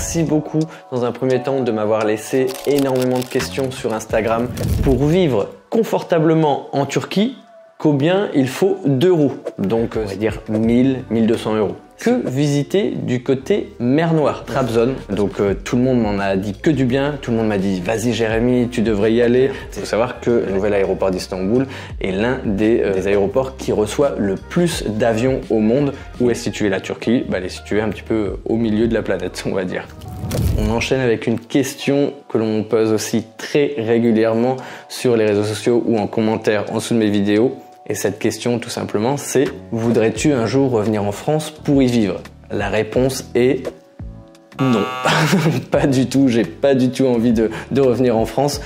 merci beaucoup dans un premier temps de m'avoir laissé énormément de questions sur Instagram. Pour vivre confortablement en Turquie, combien il faut d'euros? Donc on va dire 1000-1200 euros. Que visiter du côté mer Noire, Trabzon. Donc tout le monde m'en a dit que du bien, tout le monde m'a dit vas-y Jérémy, tu devrais y aller. Il faut savoir que le nouvel aéroport d'Istanbul est l'un des aéroports qui reçoit le plus d'avions au monde. Où est située la Turquie? Elle est située un petit peu au milieu de la planète, on va dire. On enchaîne avec une question que l'on pose aussi très régulièrement sur les réseaux sociaux ou en commentaire en dessous de mes vidéos. Et cette question, tout simplement, c'est « Voudrais-tu un jour revenir en France pour y vivre ?» La réponse est non, pas du tout. J'ai pas du tout envie de revenir en France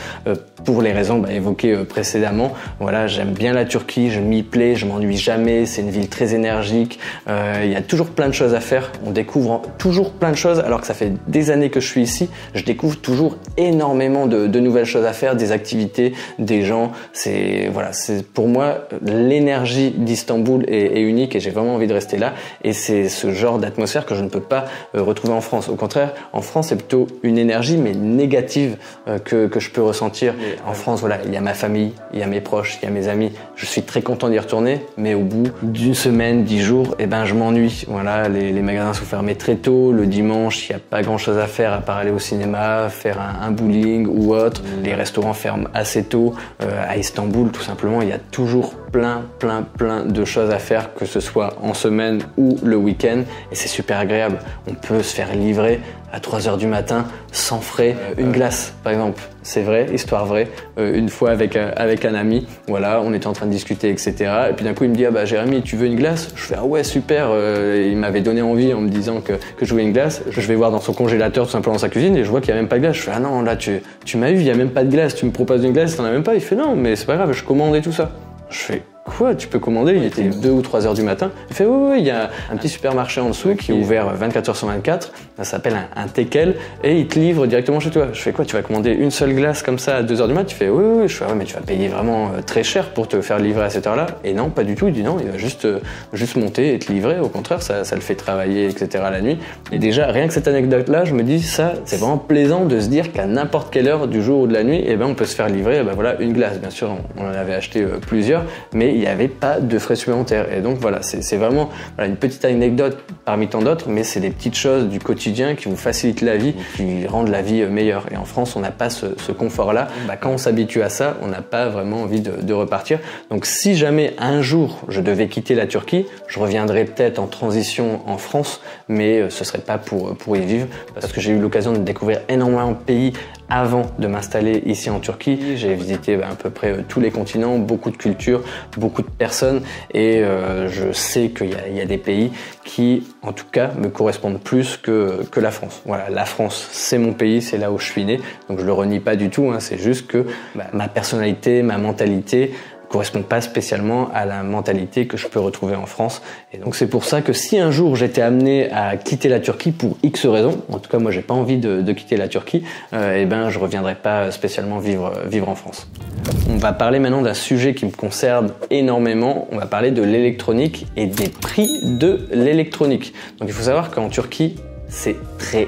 pour les raisons évoquées précédemment. Voilà, j'aime bien la Turquie, je m'y plais, je m'ennuie jamais. C'est une ville très énergique. Il y a toujours plein de choses à faire. On découvre toujours plein de choses. Alors que ça fait des années que je suis ici, je découvre toujours énormément de nouvelles choses à faire, des activités, des gens. C'est pour moi l'énergie d'Istanbul est unique et j'ai vraiment envie de rester là. Et c'est ce genre d'atmosphère que je ne peux pas retrouver en France. Au contraire, en France, c'est plutôt une énergie, mais négative, que je peux ressentir. En France, voilà, il y a ma famille, il y a mes proches, il y a mes amis. Je suis très content d'y retourner, mais au bout d'une semaine, 10 jours, je m'ennuie. Voilà, les magasins sont fermés très tôt. Le dimanche, il n'y a pas grand-chose à faire à part aller au cinéma, faire un bowling ou autre. Les restaurants ferment assez tôt. À Istanbul, tout simplement, il y a toujours plein de choses à faire, que ce soit en semaine ou le week-end. Et c'est super agréable. On peut se faire livrer à 3h du matin sans frais une glace, par exemple. C'est vrai, histoire vraie. Une fois avec un ami, voilà, on était en train de discuter, etc. Et puis d'un coup, il me dit Jérémy, tu veux une glace? Je fais ah ouais, super. Il m'avait donné envie en me disant que je voulais une glace. Je vais voir dans son congélateur, tout simplement dans sa cuisine, et je vois qu'il n'y a même pas de glace. Je fais ah non, là tu m'as eu, il n'y a même pas de glace. Tu me proposes une glace, t'en as même pas? Il fait non, mais c'est pas grave, je commande et tout ça. Je fais quoi? Tu peux commander? Il était 2 ou 3 heures du matin. Il fait oui, il y a un petit supermarché en dessous qui est ouvert 24 heures sur 24. Ça s'appelle un Tekel et il te livre directement chez toi. Je fais quoi? Tu vas commander une seule glace comme ça à 2 heures du matin? Tu fais oui. Je fais ouais, mais tu vas payer vraiment très cher pour te faire livrer à cette heure-là. Et non, pas du tout. Il dit non, il va juste monter et te livrer. Au contraire, ça le fait travailler, etc. la nuit. Et déjà, rien que cette anecdote-là, je me dis ça, c'est vraiment plaisant de se dire qu'à n'importe quelle heure du jour ou de la nuit, on peut se faire livrer voilà, une glace. Bien sûr, on en avait acheté plusieurs, mais il n'y avait pas de frais supplémentaires. Et donc voilà, c'est vraiment une petite anecdote parmi tant d'autres, mais c'est des petites choses du quotidien qui vous facilitent la vie, qui rendent la vie meilleure. Et en France, on n'a pas ce confort-là. Quand on s'habitue à ça, on n'a pas vraiment envie de repartir. Donc si jamais un jour je devais quitter la Turquie, je reviendrais peut-être en transition en France, mais ce serait pas pour y vivre, parce que j'ai eu l'occasion de découvrir énormément de pays avant de m'installer ici en Turquie. J'ai visité à peu près tous les continents, beaucoup de cultures, beaucoup de personnes, et je sais qu'il y a des pays qui, en tout cas, me correspondent plus que la France. Voilà, la France, c'est mon pays, c'est là où je suis né, donc je le renie pas du tout, c'est juste que ma personnalité, ma mentalité correspond pas spécialement à la mentalité que je peux retrouver en France. Et donc c'est pour ça que si un jour j'étais amené à quitter la Turquie pour X raisons, en tout cas moi j'ai pas envie de quitter la Turquie, je reviendrai pas spécialement vivre en France. On va parler maintenant d'un sujet qui me concerne énormément. On va parler de l'électronique et des prix de l'électronique. Donc il faut savoir qu'en Turquie, c'est très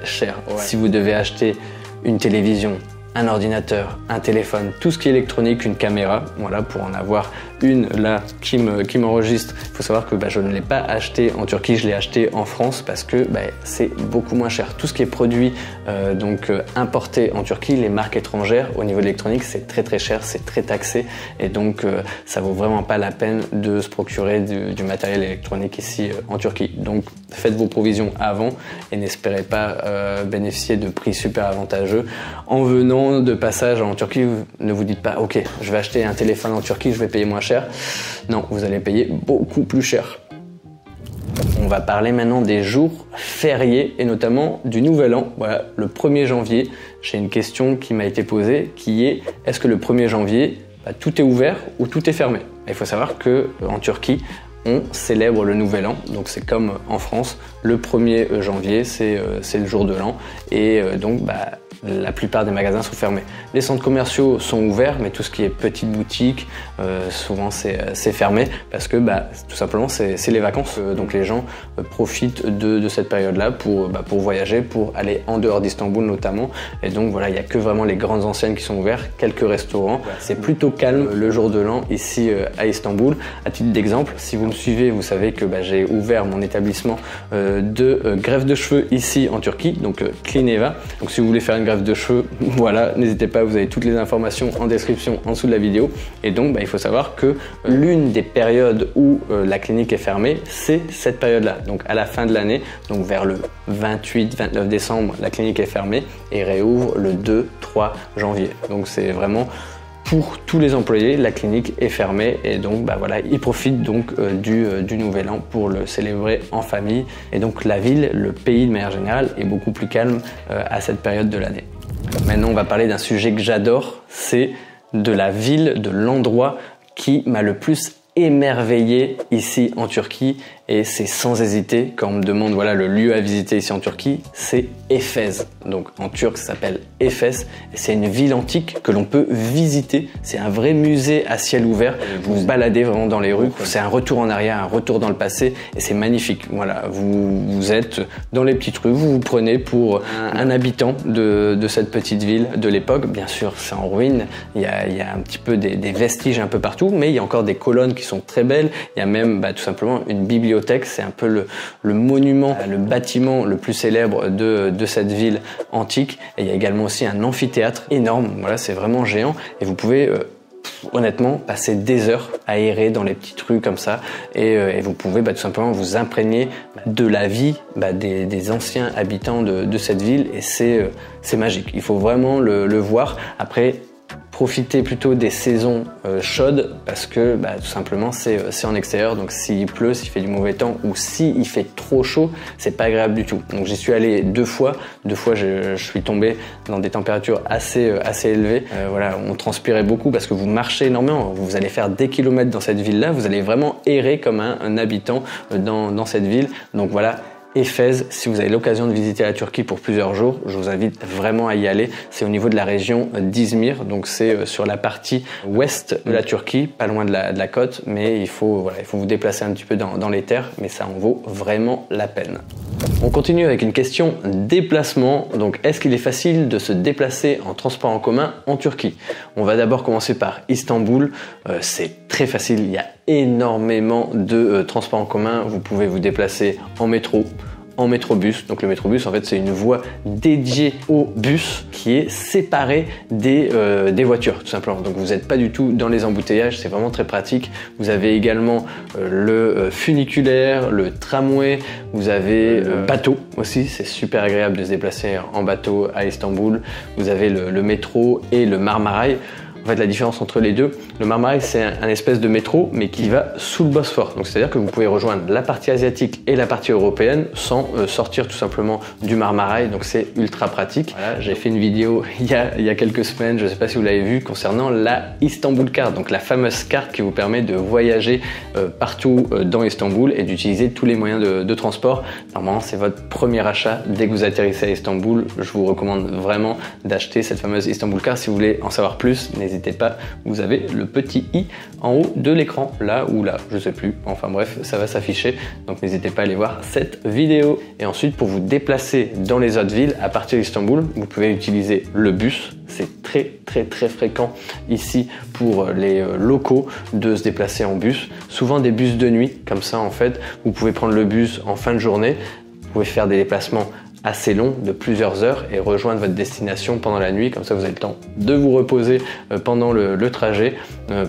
cher. Ouais. Si vous devez acheter une télévision, un ordinateur, un téléphone, tout ce qui est électronique, une caméra, voilà, pour en avoir une là qui m'enregistre. Il faut savoir que je ne l'ai pas acheté en Turquie, je l'ai acheté en France parce que c'est beaucoup moins cher. Tout ce qui est produit importé en Turquie, les marques étrangères au niveau de l'électronique, c'est très cher, c'est très taxé, et donc ça vaut vraiment pas la peine de se procurer du matériel électronique ici en Turquie. Donc faites vos provisions avant et n'espérez pas bénéficier de prix super avantageux en venant de passage en Turquie. Ne vous dites pas ok, je vais acheter un téléphone en Turquie, je vais payer moins cher. Non, vous allez payer beaucoup plus cher. On va parler maintenant des jours fériés et notamment du Nouvel An. Voilà, le 1er janvier, j'ai une question qui m'a été posée qui est: est-ce que le 1er janvier, tout est ouvert ou tout est fermé? Il faut savoir qu'en Turquie, on célèbre le Nouvel An. Donc c'est comme en France, le 1er janvier, c'est le jour de l'an. Et donc la plupart des magasins sont fermés. Les centres commerciaux sont ouverts, mais tout ce qui est petite boutique, souvent c'est fermé parce que tout simplement c'est les vacances. Donc les gens profitent de cette période-là pour voyager, pour aller en dehors d'Istanbul notamment. Et donc voilà, il n'y a que vraiment les grandes enseignes qui sont ouvertes, quelques restaurants. C'est plutôt calme le jour de l'an ici à Istanbul. À titre d'exemple, si vous me suivez, vous savez que j'ai ouvert mon établissement de greffe de cheveux ici en Turquie, donc Clineva. Donc si vous voulez faire une greffe de cheveux, voilà, n'hésitez pas, vous avez toutes les informations en description en dessous de la vidéo. Et donc il faut savoir que l'une des périodes où la clinique est fermée, c'est cette période-là. Donc à la fin de l'année, donc vers le 28-29 décembre, la clinique est fermée et réouvre le 2-3 janvier. Donc c'est vraiment pour tous les employés, la clinique est fermée et donc voilà, ils profitent donc du Nouvel An pour le célébrer en famille. Et donc la ville, le pays de manière générale, est beaucoup plus calme à cette période de l'année. Maintenant, on va parler d'un sujet que j'adore, c'est de la ville, de l'endroit qui m'a le plus émerveillé ici en Turquie, et c'est sans hésiter, quand on me demande voilà le lieu à visiter ici en Turquie, c'est Éphèse. Donc en turc ça s'appelle Éphèse, et c'est une ville antique que l'on peut visiter. C'est un vrai musée à ciel ouvert. Vous vous baladez vraiment dans les rues, c'est un retour en arrière, un retour dans le passé, et c'est magnifique. Voilà, vous êtes dans les petites rues, vous vous prenez pour un habitant de cette petite ville de l'époque. Bien sûr, c'est en ruine, il y a un petit peu des vestiges un peu partout, mais il y a encore des colonnes qui sont très belles. Il y a même tout simplement une bibliothèque. C'est un peu le monument, le bâtiment le plus célèbre de cette ville antique. Et il y a également aussi un amphithéâtre énorme. Voilà, c'est vraiment géant. Et vous pouvez honnêtement passer des heures à errer dans les petites rues comme ça. Et vous pouvez tout simplement vous imprégner de la vie des anciens habitants de cette ville. Et c'est magique. Il faut vraiment le voir. Après, profitez plutôt des saisons chaudes parce que tout simplement c'est en extérieur, donc s'il pleut, s'il fait du mauvais temps ou s'il fait trop chaud, c'est pas agréable du tout. Donc j'y suis allé deux fois je suis tombé dans des températures assez élevées. Voilà, on transpirait beaucoup parce que vous marchez énormément, vous allez faire des kilomètres dans cette ville là, vous allez vraiment errer comme un habitant dans cette ville. Donc voilà, Éphèse, si vous avez l'occasion de visiter la Turquie pour plusieurs jours, je vous invite vraiment à y aller. C'est au niveau de la région d'Izmir, donc c'est sur la partie ouest de la Turquie, pas loin de la côte, mais il faut vous déplacer un petit peu dans les terres, mais ça en vaut vraiment la peine. On continue avec une question déplacement. Donc, est-ce qu'il est facile de se déplacer en transport en commun en Turquie? On va d'abord commencer par Istanbul. C'est très facile, il y a énormément de transports en commun. Vous pouvez vous déplacer en métro, en métrobus. Donc le métrobus, en fait, c'est une voie dédiée au bus qui est séparée des voitures, tout simplement. Donc vous n'êtes pas du tout dans les embouteillages, c'est vraiment très pratique. Vous avez également le funiculaire, le tramway, vous avez le bateau aussi, c'est super agréable de se déplacer en bateau à Istanbul. Vous avez le métro et le Marmaray. En fait, la différence entre les deux, le Marmaray, c'est un espèce de métro, mais qui va sous le Bosphore. Donc, c'est-à-dire que vous pouvez rejoindre la partie asiatique et la partie européenne sans sortir tout simplement du Marmaray. Donc, c'est ultra pratique. Voilà, j'ai fait une vidéo il y a quelques semaines, je ne sais pas si vous l'avez vu, concernant la Istanbul Card, donc la fameuse carte qui vous permet de voyager partout dans Istanbul et d'utiliser tous les moyens de transport. Normalement, c'est votre premier achat dès que vous atterrissez à Istanbul. Je vous recommande vraiment d'acheter cette fameuse Istanbul Card. Si vous voulez en savoir plus, n'hésitez pas, vous avez le petit i en haut de l'écran, là ou là, je sais plus, enfin bref, ça va s'afficher, donc n'hésitez pas à aller voir cette vidéo. Et ensuite, pour vous déplacer dans les autres villes, à partir d'Istanbul, vous pouvez utiliser le bus. C'est très fréquent ici pour les locaux de se déplacer en bus, souvent des bus de nuit, comme ça en fait, vous pouvez prendre le bus en fin de journée, vous pouvez faire des déplacements assez long de plusieurs heures et rejoindre votre destination pendant la nuit, comme ça vous avez le temps de vous reposer pendant le trajet,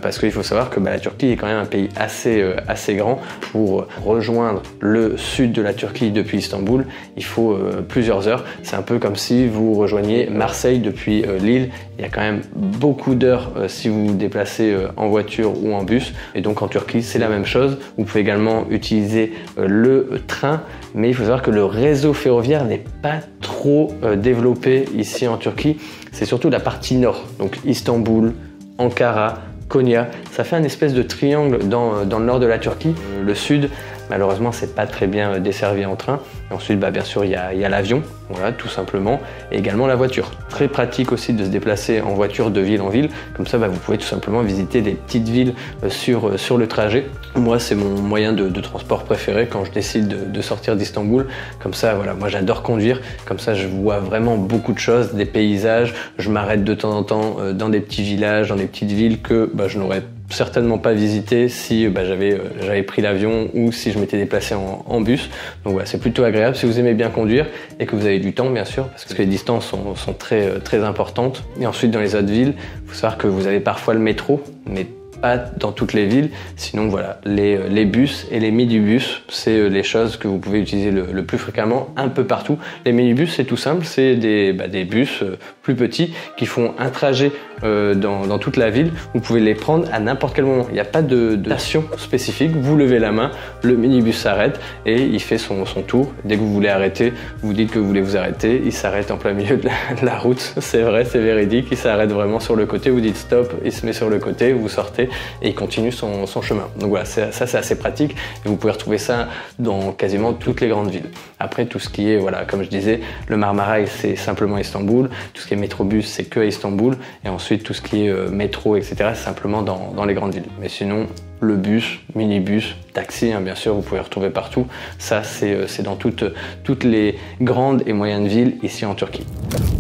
parce qu'il faut savoir que la Turquie est quand même un pays assez grand. Pour rejoindre le sud de la Turquie depuis Istanbul, il faut plusieurs heures. C'est un peu comme si vous rejoigniez Marseille depuis Lille. Il y a quand même beaucoup d'heures si vous vous déplacez en voiture ou en bus, et donc en Turquie c'est la même chose. Vous pouvez également utiliser le train, mais il faut savoir que le réseau ferroviaire n'est pas trop développé ici en Turquie. C'est surtout la partie nord, donc Istanbul, Ankara, Konya. Ça fait un espèce de triangle dans le nord de la Turquie. Le sud, malheureusement, c'est pas très bien desservi en train. Et ensuite, bien sûr, il y a l'avion, voilà, tout simplement, et également la voiture. Très pratique aussi de se déplacer en voiture de ville en ville. Comme ça, vous pouvez tout simplement visiter des petites villes sur le trajet. Moi, c'est mon moyen de transport préféré quand je décide de sortir d'Istanbul. Comme ça, voilà, moi j'adore conduire. Comme ça, je vois vraiment beaucoup de choses, des paysages. Je m'arrête de temps en temps dans des petits villages, dans des petites villes que je n'aurais certainement pas visité si j'avais pris l'avion ou si je m'étais déplacé en bus. Donc voilà, c'est plutôt agréable si vous aimez bien conduire et que vous avez du temps, bien sûr, parce que les distances sont très importantes. Et ensuite, dans les autres villes, il faut savoir que vous avez parfois le métro, mais pas dans toutes les villes. Sinon, voilà, les bus et les minibus, c'est les choses que vous pouvez utiliser le plus fréquemment un peu partout. Les minibus, c'est tout simple, c'est des bus plus petits qui font un trajet dans toute la ville. Vous pouvez les prendre à n'importe quel moment. Il n'y a pas de station spécifique. Vous levez la main, le minibus s'arrête et il fait son tour. Dès que vous voulez arrêter, vous dites que vous voulez vous arrêter. Il s'arrête en plein milieu de la route. C'est vrai, c'est véridique. Il s'arrête vraiment sur le côté. Vous dites stop, il se met sur le côté, vous sortez et il continue son chemin. Donc voilà, ça c'est assez pratique et vous pouvez retrouver ça dans quasiment toutes les grandes villes. Après, tout ce qui est, voilà, comme je disais, le Marmaray, c'est simplement Istanbul. Tout ce qui est métrobus, c'est que à Istanbul. Et ensuite, tout ce qui est métro, etc., c'est simplement dans les grandes villes. Mais sinon, le bus, minibus, taxi, bien sûr, vous pouvez retrouver partout. Ça, c'est dans toutes les grandes et moyennes villes ici en Turquie.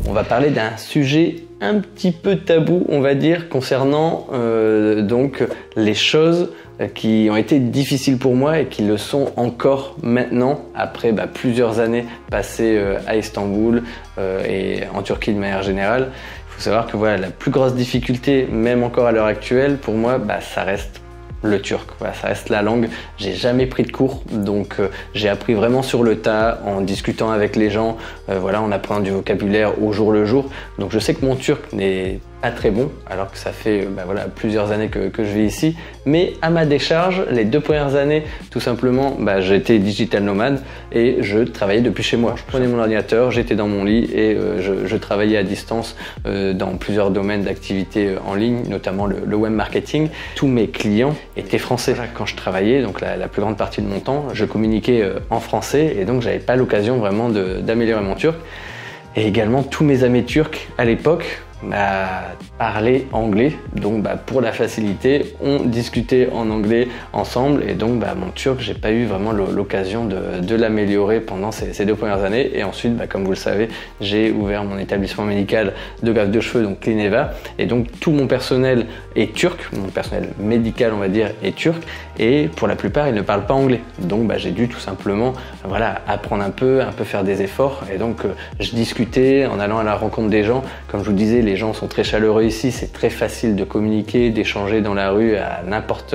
On va parler d'un sujet un petit peu tabou, on va dire, concernant donc les choses qui ont été difficiles pour moi et qui le sont encore maintenant, après plusieurs années passées à Istanbul et en Turquie de manière générale. Il faut savoir que voilà, la plus grosse difficulté, même encore à l'heure actuelle, pour moi, ça reste le turc. Voilà, ça reste la langue. J'ai jamais pris de cours, donc j'ai appris vraiment sur le tas, en discutant avec les gens, voilà, en apprenant du vocabulaire au jour le jour. Donc je sais que mon turc n'est pas très bon, alors que ça fait voilà, plusieurs années que je vis ici. Mais à ma décharge, les 2 premières années, tout simplement, j'étais digital nomade et je travaillais depuis chez moi. Je prenais mon ordinateur, j'étais dans mon lit et je travaillais à distance dans plusieurs domaines d'activité en ligne, notamment le web marketing. Tous mes clients étaient français. Quand je travaillais, donc la plus grande partie de mon temps, je communiquais en français et donc j'avais pas l'occasion vraiment d'améliorer mon turc. Et également, tous mes amis turcs à l'époque parlaient anglais, donc pour la facilité, on discutait en anglais ensemble et donc mon turc, j'ai pas eu vraiment l'occasion de l'améliorer pendant ces 2 premières années. Et ensuite, comme vous le savez, j'ai ouvert mon établissement médical de greffe de cheveux, donc Clineva, et donc tout mon personnel est turc, mon personnel médical on va dire est turc, et pour la plupart ils ne parlent pas anglais, donc j'ai dû tout simplement apprendre un peu faire des efforts. Et donc je discutais en allant à la rencontre des gens. Comme je vous disais, les gens sont très chaleureux ici, c'est très facile de communiquer, d'échanger dans la rue à n'importe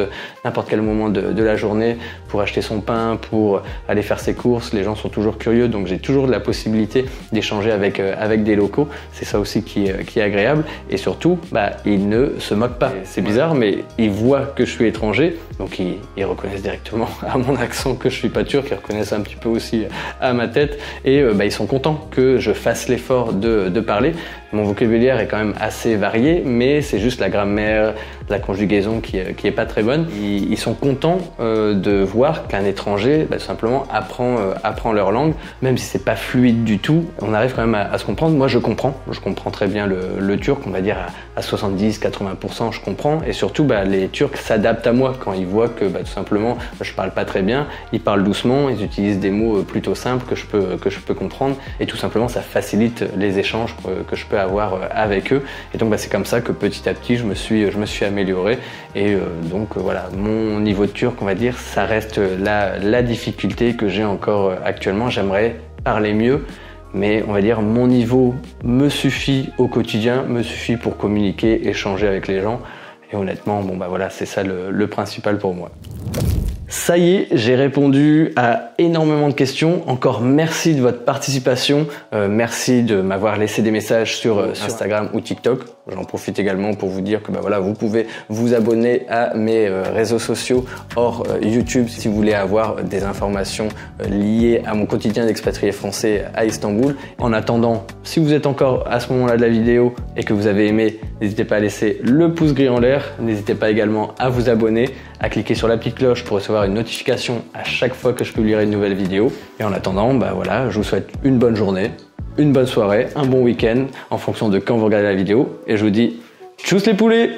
quel moment de la journée pour acheter son pain, pour aller faire ses courses. Les gens sont toujours curieux, donc j'ai toujours de la possibilité d'échanger avec des locaux. C'est ça aussi qui est agréable. Et surtout, ils ne se moquent pas. C'est bizarre, mais ils voient que je suis étranger, donc ils reconnaissent directement à mon accent que je suis pas turc, ils reconnaissent un petit peu aussi à ma tête et ils sont contents que je fasse l'effort de parler. Mon vocabulaire est quand même assez varié, mais c'est juste la grammaire, la conjugaison qui est pas très bonne. Ils sont contents de voir qu'un étranger tout simplement apprend leur langue, même si c'est pas fluide du tout. On arrive quand même à se comprendre. Moi je comprends très bien le turc, on va dire à 70-80% je comprends, et surtout les Turcs s'adaptent à moi quand ils voient que tout simplement je parle pas très bien. Ils parlent doucement, ils utilisent des mots plutôt simples que je peux comprendre, et tout simplement ça facilite les échanges que je peux avoir avec eux. Et donc c'est comme ça que petit à petit je me suis amélioré, et donc voilà, mon niveau de turc on va dire ça reste la difficulté que j'ai encore actuellement. J'aimerais parler mieux, mais on va dire mon niveau me suffit au quotidien, me suffit pour communiquer, échanger avec les gens, et honnêtement voilà, c'est ça le principal pour moi. Ça y est, j'ai répondu à énormément de questions. Encore merci de votre participation. Merci de m'avoir laissé des messages sur Instagram ou TikTok. J'en profite également pour vous dire que voilà, vous pouvez vous abonner à mes réseaux sociaux hors YouTube si vous voulez avoir des informations liées à mon quotidien d'expatrié français à Istanbul. En attendant, si vous êtes encore à ce moment-là de la vidéo et que vous avez aimé, n'hésitez pas à laisser le pouce gris en l'air. N'hésitez pas également à vous abonner, à cliquer sur la petite cloche pour recevoir une notification à chaque fois que je publierai une nouvelle vidéo. Et en attendant, voilà, je vous souhaite une bonne journée, une bonne soirée, un bon week-end en fonction de quand vous regardez la vidéo. Et je vous dis tchuss les poulets!